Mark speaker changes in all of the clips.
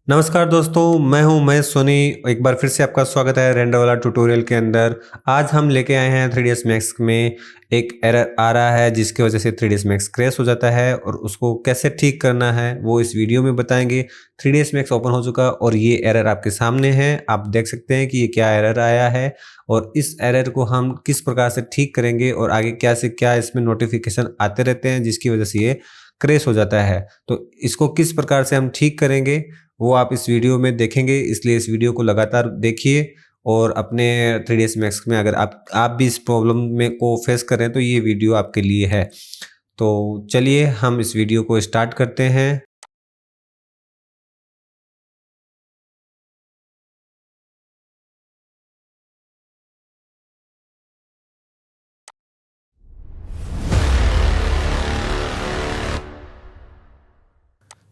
Speaker 1: नमस्कार दोस्तों, मैं हूं महेश सोनी। एक बार फिर से आपका स्वागत है रेंडर वाला ट्यूटोरियल के अंदर। आज हम लेके आए हैं 3ds मैक्स में एक एरर आ रहा है जिसकी वजह से 3ds मैक्स क्रैश हो जाता है और उसको कैसे ठीक करना है वो इस वीडियो में बताएंगे। 3ds मैक्स ओपन हो चुका और ये एरर आपके सामने है। आप देख सकते हैं कि ये क्या एरर आया है और इस एरर को हम किस प्रकार से ठीक करेंगे और आगे क्या से क्या इसमें नोटिफिकेशन आते रहते हैं जिसकी वजह से ये क्रैश हो जाता है। तो इसको किस प्रकार से हम ठीक करेंगे वो आप इस वीडियो में देखेंगे, इसलिए इस वीडियो को लगातार देखिए। और अपने 3ds मैक्स में अगर आप भी इस प्रॉब्लम में को फेस कर रहे हैं तो ये वीडियो आपके लिए है। तो चलिए हम इस वीडियो को स्टार्ट करते हैं।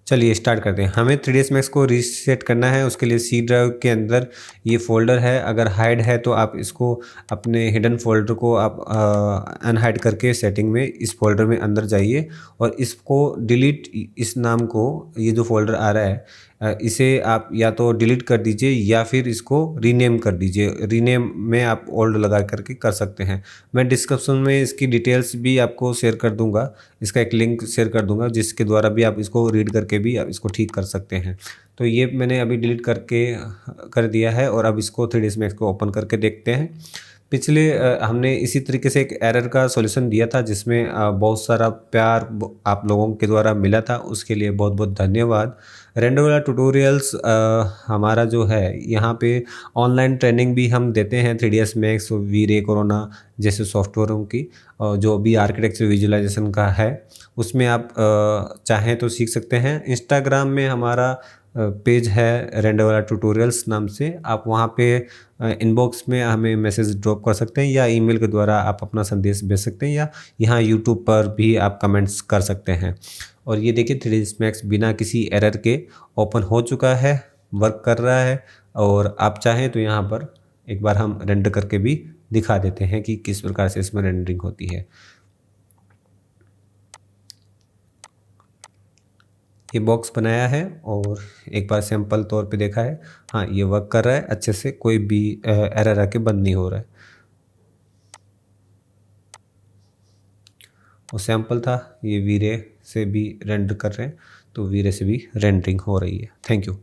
Speaker 1: चलिए स्टार्ट करते हैं। हमें 3ds मैक्स को रीसेट करना है, उसके लिए सी ड्राइव के अंदर ये फ़ोल्डर है। अगर हाइड है तो आप इसको अपने हिडन फ़ोल्डर को आप अनहाइड करके सेटिंग में इस फ़ोल्डर में अंदर जाइए और इसको डिलीट इस नाम को, ये जो फ़ोल्डर आ रहा है इसे आप या तो डिलीट कर दीजिए या फिर इसको रीनेम कर दीजिए। रीनेम में आप ओल्ड लगा करके कर सकते हैं। मैं डिस्क्रिप्शन में इसकी डिटेल्स भी आपको शेयर कर दूँगा। इसका एक लिंक शेयर कर दूँगा जिसके द्वारा भी आप इसको रीड करके भी आप इसको ठीक कर सकते हैं। तो ये मैंने अभी डिलीट करके कर दिया है और अब इसको 3ds मैक्स को ओपन करके देखते हैं। पिछले हमने इसी तरीके से एक एरर का सॉल्यूशन दिया था जिसमें बहुत सारा प्यार आप लोगों के द्वारा मिला था, उसके लिए बहुत बहुत धन्यवाद। रेंडर वाला ट्यूटोरियल्स हमारा जो है यहाँ पे ऑनलाइन ट्रेनिंग भी हम देते हैं 3ds मैक्स, वी-रे, कोरोना जैसे सॉफ्टवेयरों की, जो भी आर्किटेक्चर विजुअलाइजेशन का है उसमें आप चाहें तो सीख सकते हैं। इंस्टाग्राम में हमारा पेज है रेंडर वाला ट्यूटोरियल्स नाम से। आप वहाँ पे इनबॉक्स में हमें मैसेज ड्रॉप कर सकते हैं या ईमेल के द्वारा आप अपना संदेश भेज सकते हैं या यहाँ यूट्यूब पर भी आप कमेंट्स कर सकते हैं। और ये देखिए 3ds मैक्स बिना किसी एरर के ओपन हो चुका है, वर्क कर रहा है। और आप चाहें तो यहाँ पर एक बार हम रेंडर करके भी दिखा देते हैं कि किस प्रकार से इसमें रेंडरिंग होती है। ये बॉक्स बनाया है और एक बार सैंपल तौर पे देखा है। हाँ, ये वर्क कर रहा है अच्छे से, कोई भी एरर आके बंद नहीं हो रहा है। वो सैंपल था, ये वी-रे से भी रेंडर कर रहे हैं तो वी-रे से भी रेंडरिंग हो रही है। Thank you.